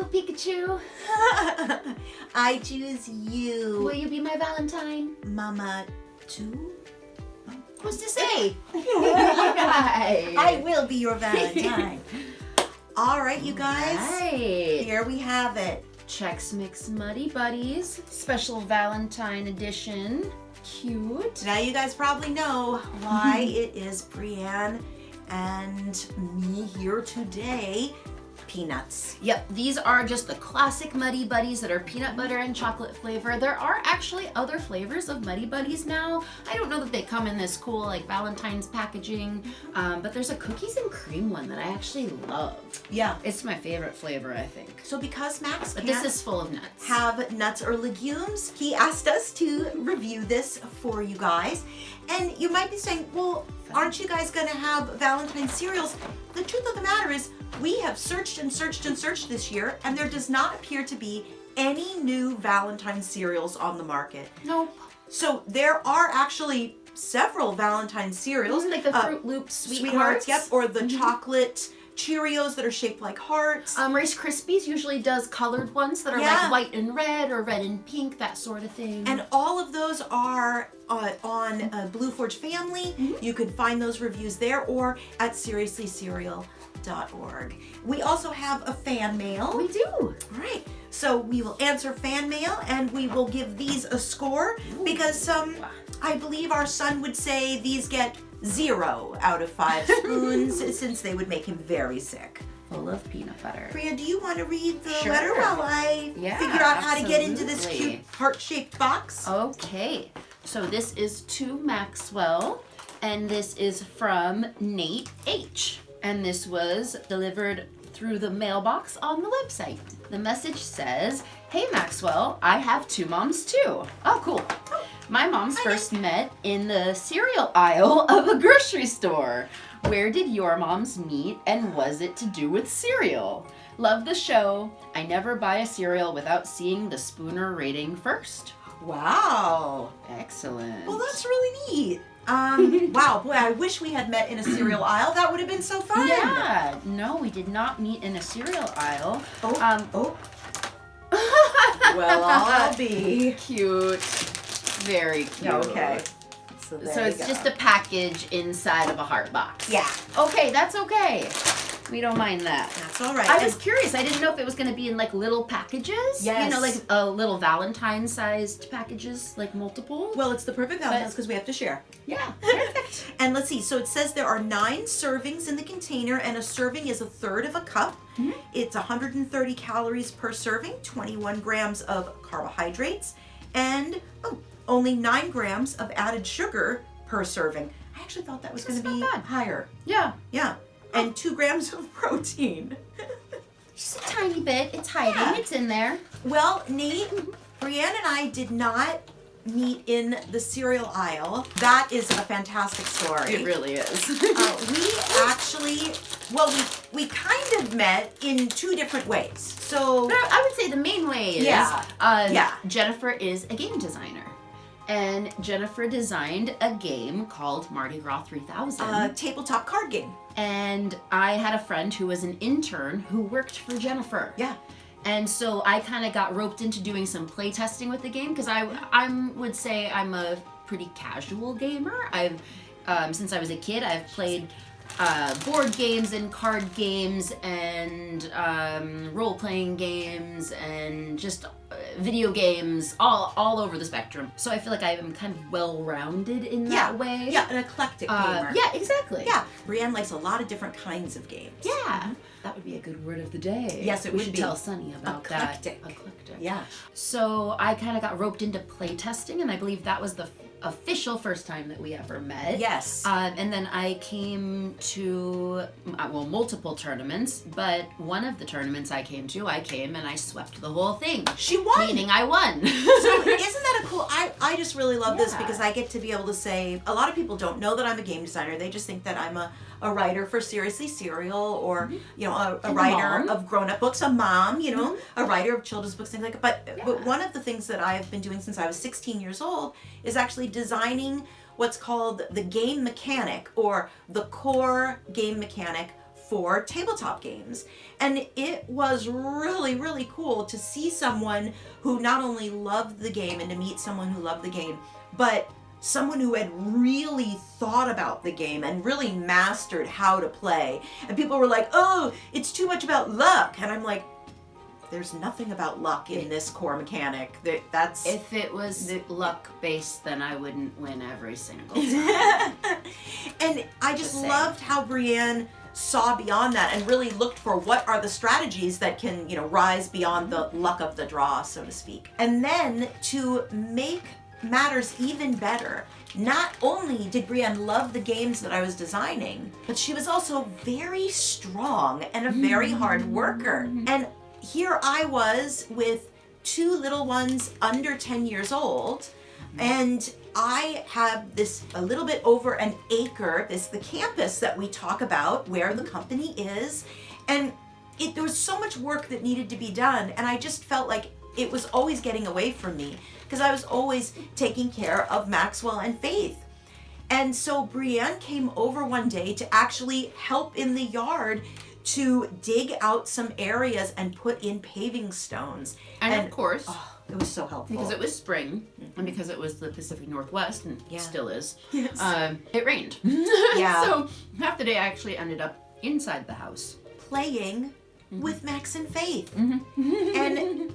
you, Pikachu. I choose you. Will you be my Valentine? Mama, too? What's to say? I will be your Valentine. All right, you guys. Right. Here we have it. Chex Mix Muddy Buddies, special Valentine edition. Cute. Now you guys probably know why it is Brianne and me here today. Peanuts. Yep, these are just the classic Muddy Buddies that are peanut butter and chocolate flavor. There are actually other flavors of Muddy Buddies now. I don't know that they come in this cool like Valentine's packaging, but there's a cookies and cream one that I actually love. Yeah. It's my favorite flavor, I think. So because Max But can't this is full of nuts. have nuts or legumes, he asked us to review this for you guys. And you might be saying, well, aren't you guys going to have Valentine cereals? The truth of the matter is, we have searched and searched and searched this year, and there does not appear to be any new Valentine cereals on the market. Nope. So there are actually several Valentine cereals. Like the Fruit Loops Sweethearts, yep, or the chocolate Cheerios that are shaped like hearts. Rice Krispies usually does colored ones that are Yeah. like white and red or red and pink, that sort of thing. And all of those are on Blue Forge Family. You can find those reviews there or at seriouslycereal.org. We also have a fan mail. We do. All right. So we will answer fan mail and we will give these a score because I believe our son would say these get 0 out of 5 spoons since they would make him very sick. Full of peanut butter. Priya, do you want to read the Sure. letter while I Yeah, figure out how to get into this absolutely. cute heart-shaped box? Okay. So this is to Maxwell, and this is from Nate H. And this was delivered through the mailbox on the website. The message says, "Hey Maxwell, I have 2 moms too." Oh, cool. My moms first met in the cereal aisle of a grocery store. Where did your moms meet, and was it to do with cereal? Love the show. I never buy a cereal without seeing the Spooner rating first. Wow. Excellent. Well, that's really neat. Wow, boy, I wish we had met in a cereal aisle. That would have been so fun. Yeah, no, we did not meet in a cereal aisle. Oh. Well, I'll be. Cute. Very cute. Okay. So there it's you just go. a package inside of a heart box. Yeah, Okay, that's okay. We don't mind that. that's all right. I was curious. I didn't know if it was going to be in like little packages. Yes. You know, like little Valentine sized packages, like multiple. Well, it's the perfect Valentine's because we have to share. Yeah, perfect. And let's see, so it says there are 9 servings in the container, and a serving is 1/3 of a cup. It's 130 calories per serving, 21 grams of carbohydrates, and only 9 grams of added sugar per serving. I actually thought that was going to That's be not bad. higher. Yeah. Yeah. And 2 grams of protein. Just a tiny bit. It's hiding. Yeah. It's in there. Well, Nate, Brianne and I did not meet in the cereal aisle. That is a fantastic story. It really is. We actually, well, we kind of met in 2 different ways. So, But I would say the main way is Yeah. Jennifer is a game designer. And Jennifer designed a game called Mardi Gras 3000. tabletop card game. And I had a friend who was an intern who worked for Jennifer. Yeah. And so I kind of got roped into doing some play testing with the game because I would say I'm a pretty casual gamer. I've since I was a kid, I've played board games and card games and role-playing games and just video games all over the spectrum. So I feel like I am kind of well-rounded in that way. Yeah, an eclectic gamer. Yeah, exactly. Yeah, Brianne likes a lot of different kinds of games. Yeah. That would be a good word of the day. Yes, it we would should be. tell Sunny about Eclectic. that. Eclectic. Yeah. So I kind of got roped into play testing, and I believe that was the official first time that we ever met. Yes. And then I came to, multiple tournaments, but one of the tournaments I came and I swept the whole thing. She won. Meaning I won. So isn't that a cool, I just really love this Yeah. because I get to be able to say, a lot of people don't know that I'm a game designer. They just think that I'm a writer for Seriously Cereal or, you know, a And writer mom. of grown-up books, a mom, you know, a writer of children's books, things like that. But one of the things that I've been doing since I was 16 years old is actually designing what's called the game mechanic or the core game mechanic for tabletop games. And it was really, really cool to see someone who not only loved the game and to meet someone who loved the game, but someone who had really thought about the game and really mastered how to play. And people were like, oh, it's too much about luck. And I'm like, there's nothing about luck in this core mechanic. That's If it was luck based, then I wouldn't win every single time. And I just loved how Brianne saw beyond that and really looked for what are the strategies that can, rise beyond the luck of the draw, so to speak. And then to make matters even better, not only did Brianne love the games that I was designing, but she was also very strong and a very hard worker. And here I was with 2 little ones under 10 years old, and I have a little bit over an acre, the campus that we talk about where the company is, and there was so much work that needed to be done, and I just felt like it was always getting away from me because I was always taking care of Maxwell and Faith. And so Brianne came over one day to actually help in the yard to dig out some areas and put in paving stones. And of course, it was so helpful. because it was spring and because it was the Pacific Northwest and still is, Yes. it rained. Yeah. So half the day I actually ended up inside the house. Playing with Max and Faith. And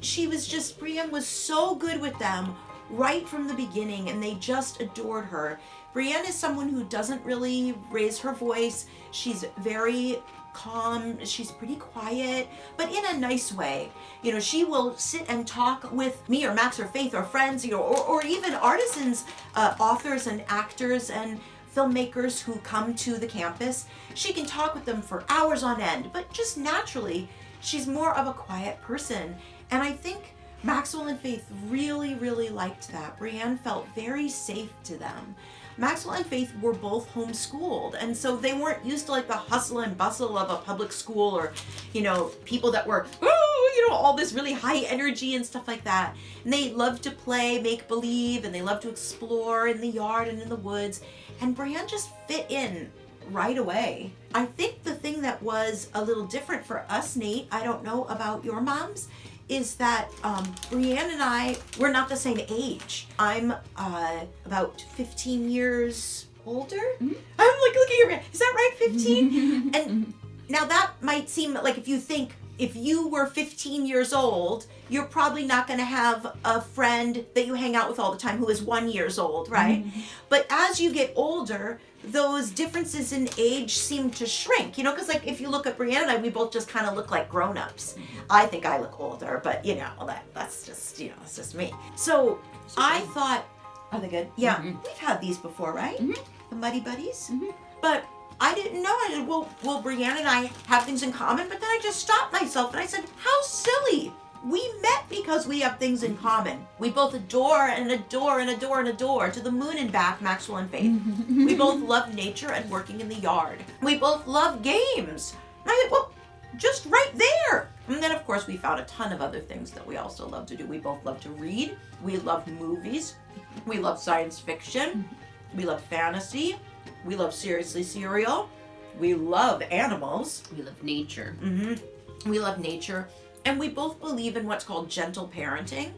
Brianne was so good with them right from the beginning, and they just adored her. Brianne is someone who doesn't really raise her voice. She's very calm, she's pretty quiet, but in a nice way. She will sit and talk with me or Max or Faith or friends, or even artisans, authors and actors and filmmakers who come to the campus. She can talk with them for hours on end, but just naturally, she's more of a quiet person. And I think Maxwell and Faith really, really liked that. Brianne felt very safe to them. Maxwell and Faith were both homeschooled, and so they weren't used to the hustle and bustle of a public school, or people that were all this really high energy and stuff like that. And they loved to play make believe, and they loved to explore in the yard and in the woods, and Brianne just fit in right away. I think the thing that was a little different for us, Nate, I don't know about your moms, is that Brianne and I, we're not the same age. I'm about 15 years older. I'm looking at Brianne. Is that right, 15? And now that might seem like if you were 15 years old, you're probably not going to have a friend that you hang out with all the time who is 1 year old, right? But as you get older, those differences in age seem to shrink, because if you look at Brianne and I, we both just kind of look like grown-ups. I think I look older, but that's just, it's just me. So I thought, are they good? Yeah, we've had these before, right? The Muddy Buddies. But I didn't know. I said, well, Brianne and I have things in common, but then I just stopped myself and I said, how silly. We met because we have things in common. We both adore and adore and adore and adore to the moon and back, Maxwell and Faith. We both love nature and working in the yard. We both love games. And I said, well, just right there. And then, of course, we found a ton of other things that we also love to do. We both love to read. We love movies. We love science fiction. We love fantasy. We love Seriously Serial. We love animals. We love nature. We love nature. And we both believe in what's called gentle parenting.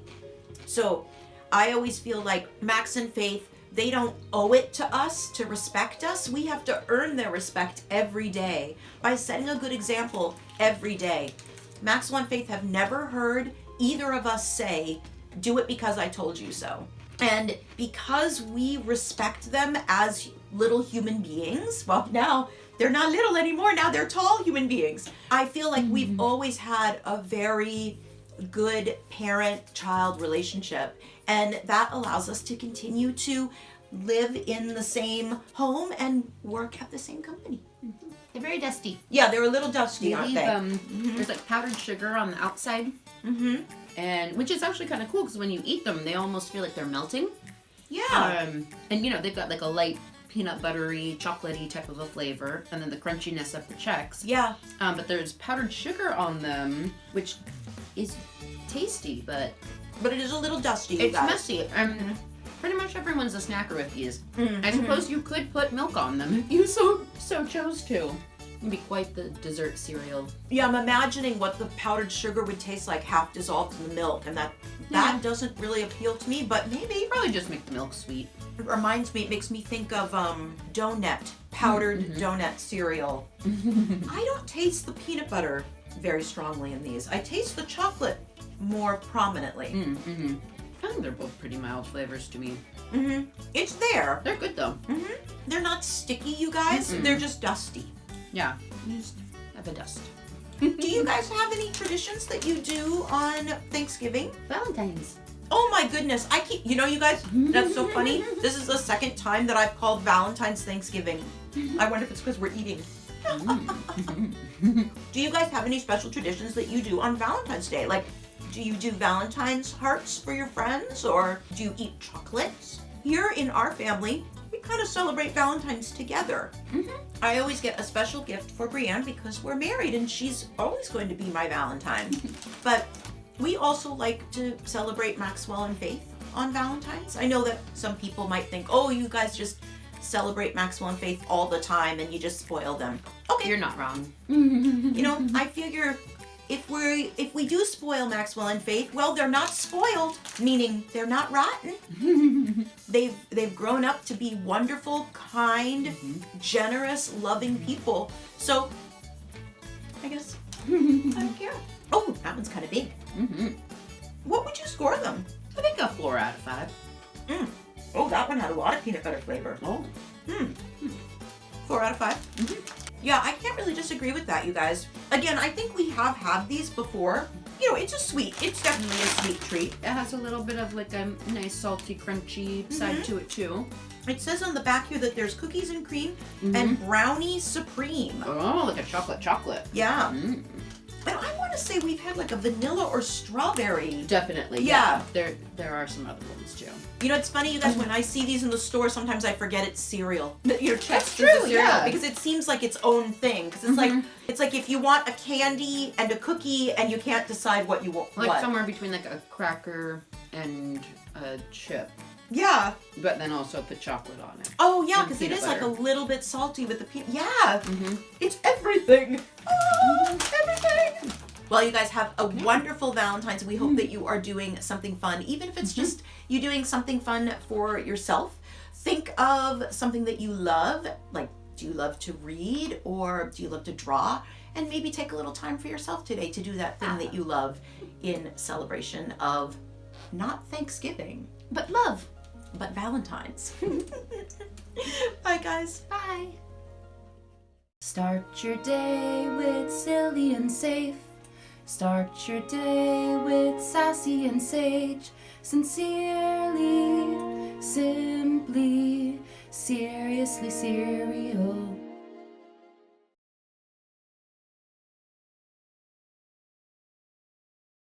So I always feel like Max and Faith, they don't owe it to us to respect us. We have to earn their respect every day by setting a good example every day. Maxwell and Faith have never heard either of us say, do it because I told you so. And because we respect them as little human beings, well, now they're not little anymore. Now they're tall human beings. I feel like we've always had a very good parent-child relationship, and that allows us to continue to live in the same home and work at the same company. They're very dusty. Yeah, they're a little dusty, aren't they? There's powdered sugar on the outside, and which is actually kind of cool because when you eat them, they almost feel like they're melting. Yeah. And they've got a light peanut buttery, chocolatey type of a flavor, and then the crunchiness of the Chex. Yeah. But there's powdered sugar on them, which is tasty, but it is a little dusty. It's messy. Pretty much everyone's a snacker with these. I suppose you could put milk on them if you so chose to. It'd be quite the dessert cereal. Yeah, I'm imagining what the powdered sugar would taste like half dissolved in the milk, and that doesn't really appeal to me, but maybe. Probably just make the milk sweet. It reminds me, it makes me think of donut, powdered donut cereal. I don't taste the peanut butter very strongly in these. I taste the chocolate more prominently. I think they're both pretty mild flavors to me. It's there. They're good though. They're not sticky, you guys. They're just dusty. Yeah, you just have a dust. Do you guys have any traditions that you do on Thanksgiving? Valentines. Oh my goodness, you know, you guys, that's so funny. This is the second time that I've called Valentine's Thanksgiving. I wonder if it's because we're eating. Do you guys have any special traditions that you do on Valentine's Day? Like, do you do Valentine's hearts for your friends, or do you eat chocolates? Here in our family, we kind of celebrate Valentine's together. I always get a special gift for Brianne because we're married and she's always going to be my Valentine. But we also like to celebrate Maxwell and Faith on Valentine's. I know that some people might think, oh, you guys just celebrate Maxwell and Faith all the time and you just spoil them. Okay. You're not wrong. You know, I figure if we do spoil Maxwell and Faith, well, they're not spoiled, meaning they're not rotten. They've grown up to be wonderful, kind, generous, loving people. So I guess I don't care. Oh, that one's kind of big. What would you score them? I think a 4 out of 5. Oh, that one had a lot of peanut butter flavor. Oh. 4 out of 5. Yeah, I can't really disagree with that, you guys. Again, I think we have had these before. You know, it's definitely a sweet treat. It has a little bit of like a nice salty, crunchy side to it too. It says on the back here that there's cookies and cream and brownie supreme. Oh, like a chocolate. Yeah. And I want to say we've had like a vanilla or strawberry. Definitely. Yeah. There are some other ones too. You know, it's funny, you guys, when I see these in the store, sometimes I forget it's cereal. You know, Chex That's is true, a cereal yeah. because it seems like its own thing. Because it's like if you want a candy and a cookie and you can't decide what you want. Like somewhere between like a cracker and a chip. Yeah. But then also put chocolate on it. Oh, yeah, And because it is peanut like a butter. little bit salty with the peanut. Yeah. It's everything. Oh, everything. Well, you guys have a wonderful Valentine's. We hope that you are doing something fun, even if it's just you doing something fun for yourself. Think of something that you love, like do you love to read or do you love to draw? And maybe take a little time for yourself today to do that thing that you love in celebration of not Thanksgiving, But love. but Valentine's. Bye, guys. Bye. Start your day with silly and safe. Start your day with sassy and sage. Sincerely, simply, seriously cereal.